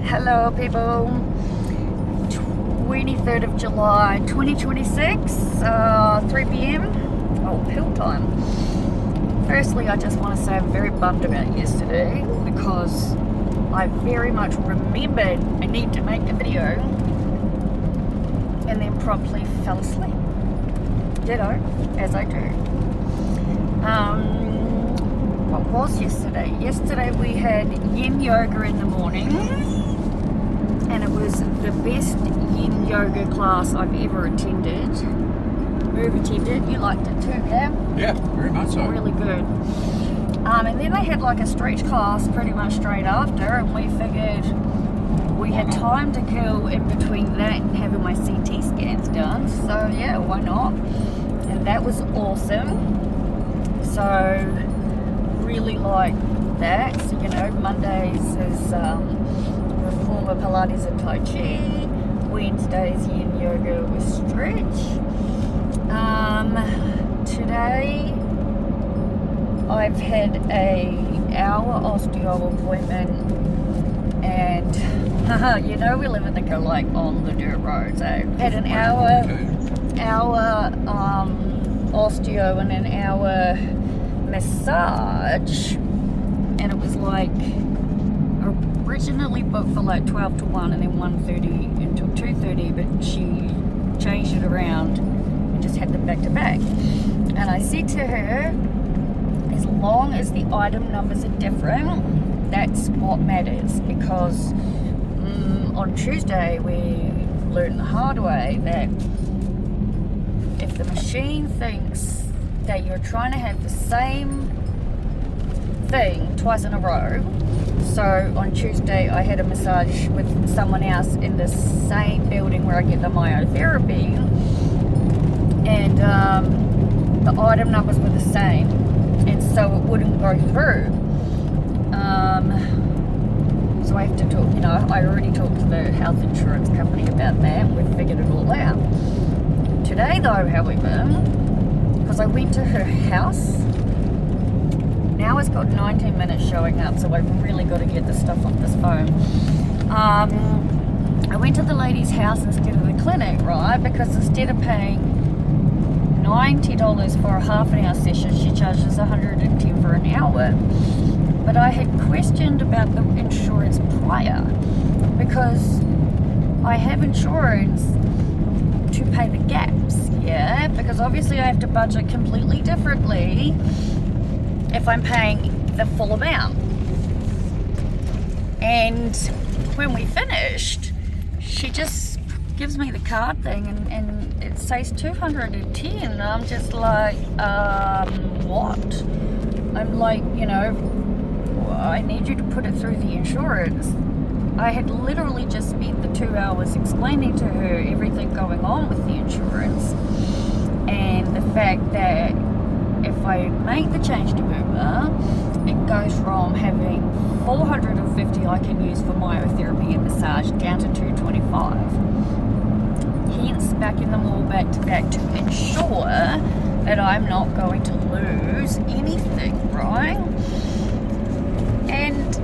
Hello people, 23rd of July 2026, 3 p.m, pill time. Firstly, I just want to say I'm very bummed about yesterday because I very much remembered I need to make a video and then promptly fell asleep, as I do. What was yesterday? Yesterday we had yin yoga in the morning, and it was the best yin yoga class I've ever attended. You've attended, you liked it too, yeah? Yeah, very much so. Really good. And then they had like a stretch class pretty much straight after, and we figured we had time to kill in between that and having my CT scans done, so yeah, why not? And that was awesome. So really like that. So, Mondays is reformer Pilates and Tai Chi. Wednesdays yin yoga with stretch. Today I've had an hour osteo appointment, and we live in the like on the dirt roads. I had an hour osteo and an hour massage, and it was like originally booked for like 12 to 1 and then 1:30 until 2:30, but she changed it around and just had them back to back. And I said to her, as long as the item numbers are different, that's what matters, because on Tuesday we learned the hard way that if the machine thinks that you're trying to have the same thing twice in a row. So on Tuesday I had a massage with someone else in the same building where I get the myotherapy, and the item numbers were the same, and so it wouldn't go through. So I have to talk, I already talked to the health insurance company about that, and we've figured it all out. Today though, however, because I went to her house, now it's got 19 minutes showing up, so I've really got to get this stuff off this phone. I went to the lady's house instead of the clinic, right? Because instead of paying $90 for a half an hour session, she charges $110 for an hour. But I had questioned about the insurance prior, because I have insurance to pay the gaps, because obviously I have to budget completely differently if I'm paying the full amount. And when we finished, she just gives me the card thing, and it says $210, and I'm just like, what? I'm like, I need you to put it through the insurance. I had literally just spent the 2 hours explaining to her everything going on with the insurance, and the fact that if I make the change to Bupa, it goes from having $450 I can use for myotherapy and massage down to $225. Hence backing them all back to back to ensure that I'm not going to lose anything, right? And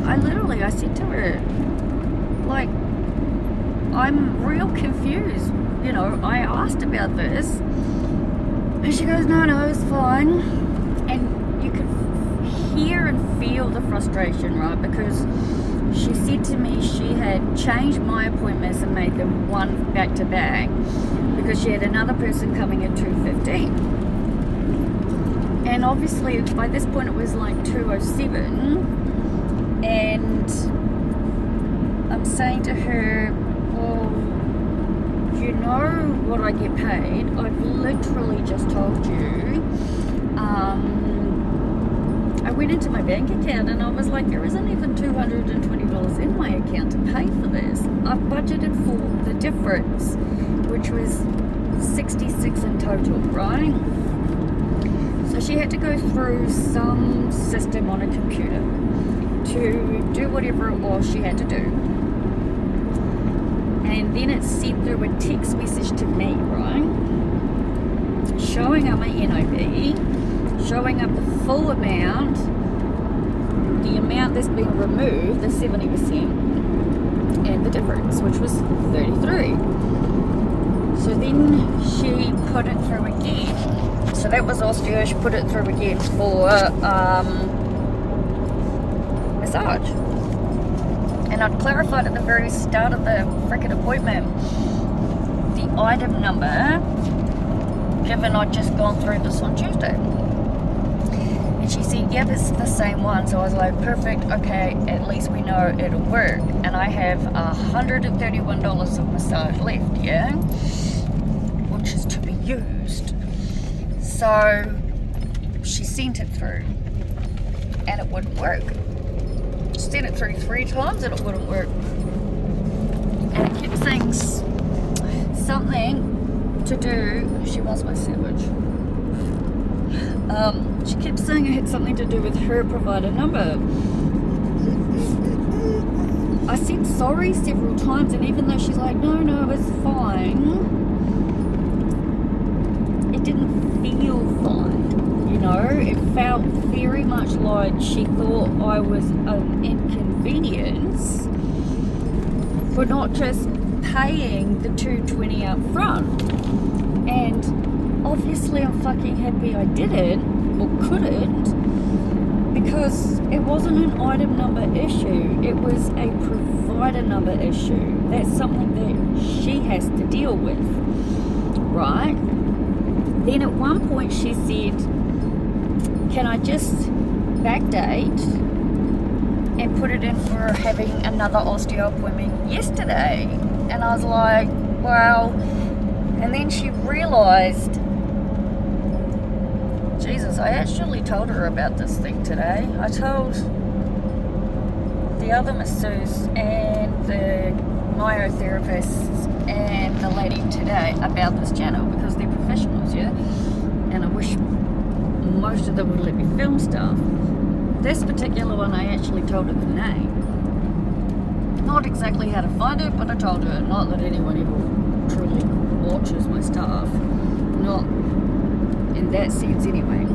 I literally, I said to her, like, I'm real confused. I asked about this, and she goes, no, it's fine. And you could hear and feel the frustration, right? Because she said to me she had changed my appointments and made them one back to back because she had another person coming at 2:15. And obviously by this point it was like 2:07, and I'm saying to her, well, you know what I get paid. I've literally just told you. I went into my bank account and I was like, there isn't even $220 in my account to pay for this. I've budgeted for the difference, which was $66 in total, right? So she had to go through some system on a computer to do whatever it was she had to do. And then it sent through a text message to me, right? Showing up my NOB, showing up the full amount, the that's been removed, the 70%, and the difference, which was 33. So then she put it through again. So that was osteo. She put it through again for massage. And I'd clarified at the very start of the frickin' appointment the item number, given I'd just gone through this on Tuesday. And she said, yep, it's the same one. So I was like, perfect, okay, at least we know it'll work. And I have $131 of massage left, yeah? Which is to be used. So she sent it through, and it wouldn't work. She sent it through 3 times and it wouldn't work. And it kept saying something to do, she wants my sandwich. She kept saying it had something to do with her provider number. I said sorry several times, and even though she's like, no, it's fine, it didn't feel fine, you know. It felt very much like she thought I was an inconvenience for not just paying the $220 up front. And obviously I'm fucking happy I didn't or couldn't, because it wasn't an item number issue, it was a provider number issue. That's something that she has to deal with, right? Then at one point she said, can I just backdate and put it in for having another osteo appointment yesterday? And I was like, well, and then she realized, Jesus, I actually told her about this thing today. I told the other masseuse and the myotherapists and the lady today about this channel, because they're professionals, yeah? And I wish most of them would let me film stuff. This particular one, I actually told her the name. Not exactly how to find it, but I told her. Not that anyone ever truly watches my stuff. Not in that sense anyway.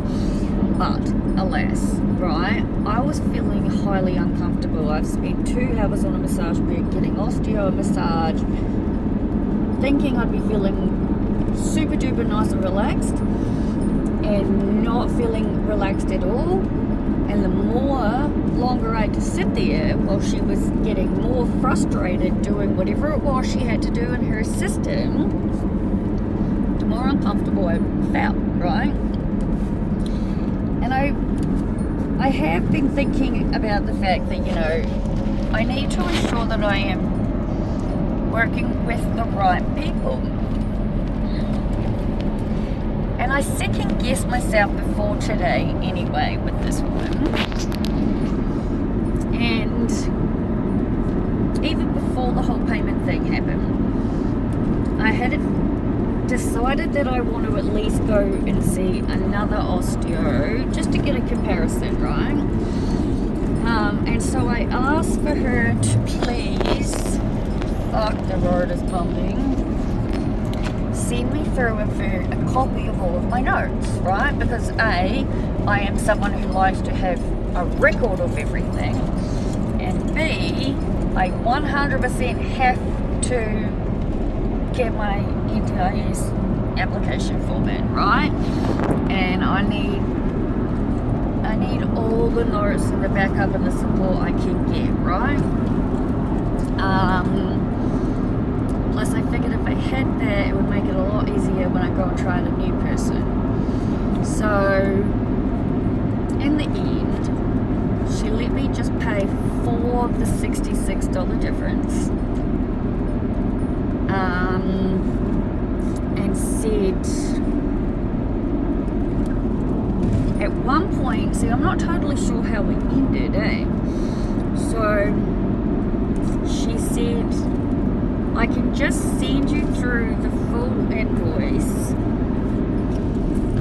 But alas, right, I was feeling highly uncomfortable. I've spent 2 hours on a massage bed getting osteo massage, thinking I'd be feeling super duper nice and relaxed, and not feeling relaxed at all. And the longer I had to sit there while she was getting more frustrated doing whatever it was she had to do in her system, the more uncomfortable I felt, right? And I have been thinking about the fact that, you know, I need to ensure that I am working with the right people. And I second guessed myself before today anyway with this one. And even before the whole payment thing happened, I had decided that I want to at least go and see another osteo just to get a comparison, right? And so I asked for her to please, fuck, the road is pumping, send me through a copy of all of my notes, right? Because A, I am someone who likes to have a record of everything, and B, I 100% have to get my NTIS application form in, right? And I need all the notes and the backup and the support I can get, right? Plus I figured if I had that, it would make it a lot easier when I go and try a new person. So in the end, she let me just pay for the $66 difference, and said at one point, see, I'm not totally sure how it ended, so she said, I can just send you through the full invoice,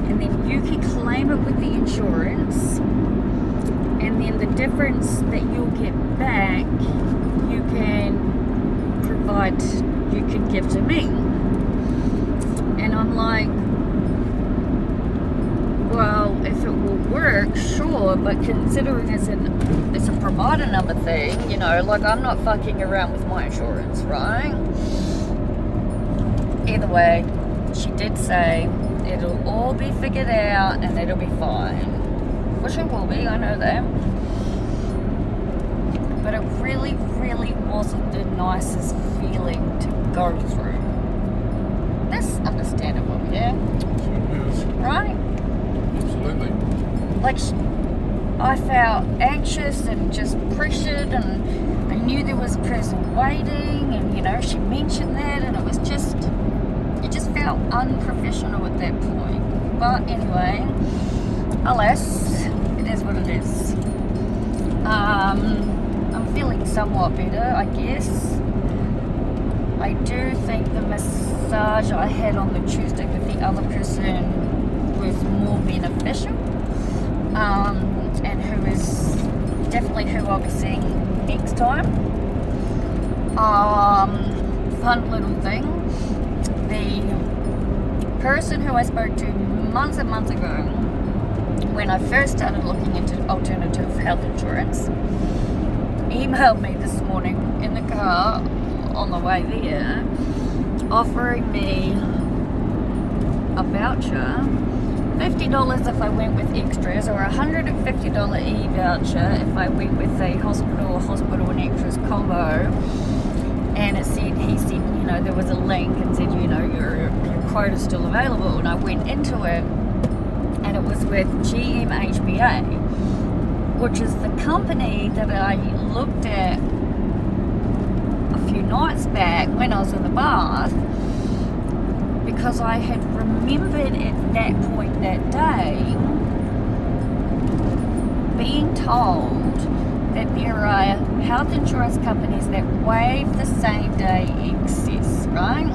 and then you can claim it with the insurance, and then the difference that you'll get back, you can give to me. And I'm like, well, if it will work, sure, but considering it's a provider number thing, you know, like I'm not fucking around with my insurance, right? Either way, she did say it'll all be figured out and it'll be fine. Which it will be, I know that. But it really, really wasn't the nicest feeling to go through. That's understandable, yeah? It is. Right? Absolutely. Like, I felt anxious and just pressured, and I knew there was a person waiting, and, you know, she mentioned that, and it just felt unprofessional at that point. But anyway, alas, it is what it is. I'm feeling somewhat better, I guess. I do think the massage I had on the Tuesday with the other person was more beneficial, and who is definitely who I'll be seeing next time. Fun little thing, the person who I spoke to months and months ago when I first started looking into alternative health insurance emailed me this morning in the car on the way there, offering me a voucher, $50 if I went with extras, or a $150 e-voucher if I went with a hospital and extras combo. And he said, you know, there was a link and said, you know, your quote is still available. And I went into it, and it was with GMHBA, which is the company that I looked at a few nights back when I was in the bath, because I had remembered at that point that day being told that there are health insurance companies that waive the same day excess, right?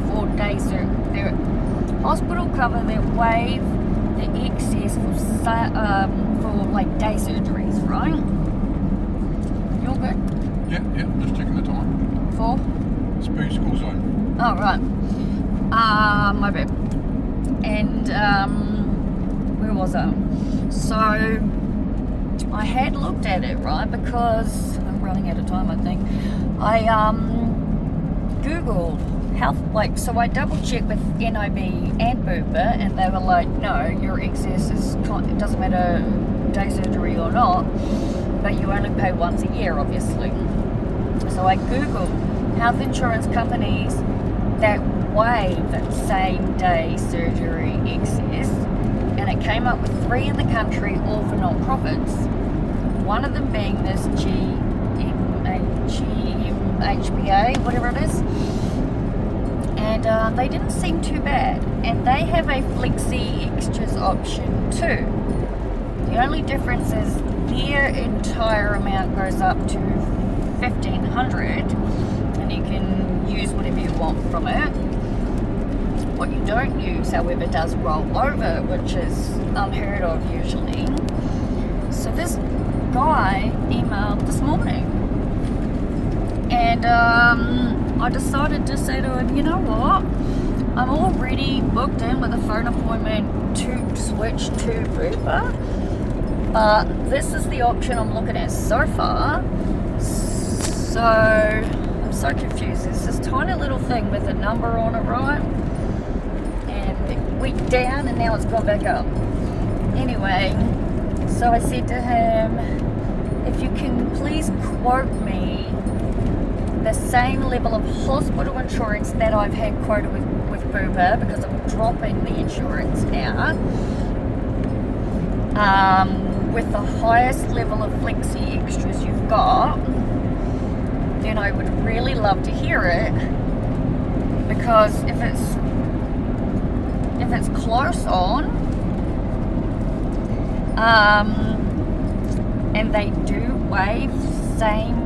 For days, there hospital cover that waive the excess for like day surgeries, right? You're good? Yeah, just checking the time. For? Speed school zone. Oh, right. My bad. And, where was I? So, I had looked at it, right, because I'm running out of time, I think. I, Googled health, like, so I double checked with NIB and Bupa, and they were like, no, your excess is, it doesn't matter day surgery or not, but you only pay once a year, obviously. So I Googled health insurance companies that waive same day surgery excess, and it came up with 3 in the country, all for non-profits. One of them being this GMHBA, whatever it is. And they didn't seem too bad. And they have a flexi extras option too. The only difference is their entire amount goes up to $1,500, and you can use whatever you want from it. What you don't use, however, does roll over, which is unheard of usually. So this guy emailed this morning, and I decided to say to him, you know what, I'm already booked in with a phone appointment to switch to Bupa, but this is the option I'm looking at so far. So I'm so confused. There's this tiny little thing with a number on it, right? And it went down and now it's gone back up. Anyway, so I said to him, if you can please quote me the same level of hospital insurance that I've had quoted with Bupa, because I'm dropping the insurance now, with the highest level of flexi extras you've got, then I would really love to hear it, because if it's close on, and they do waive same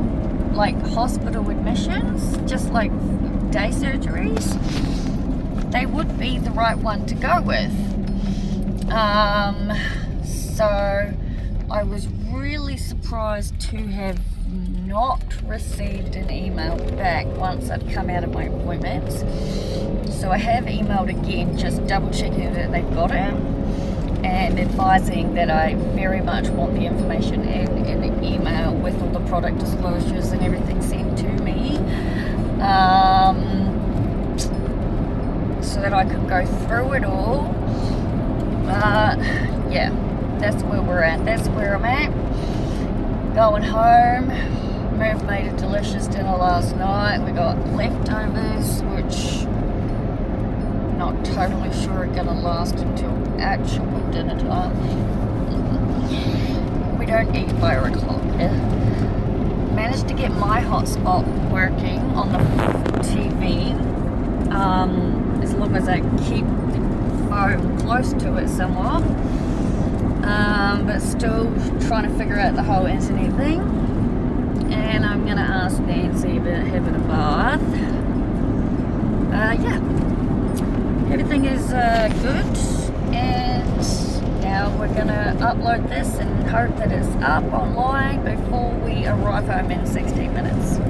like hospital admissions, just like day surgeries, they would be the right one to go with. So I was really surprised to have not received an email back once I'd come out of my appointments. So I have emailed again, just double checking that they've got it. and advising that I very much want the information in an email with all the product disclosures and everything sent to me, so that I could go through it all. Yeah, that's where we're at. That's where I'm at. Going home. Merv made a delicious dinner last night. We got leftovers, which I'm not totally sure are gonna last until actual dinner time. We don't eat by 4 o'clock. Managed to get my hotspot working on the TV, as long as I keep the phone close to it somewhat. But still trying to figure out the whole internet thing. And I'm gonna ask Nancy about having a bath. Yeah, everything is good, and now we're gonna upload this and hope that it's up online before we arrive home in 16 minutes.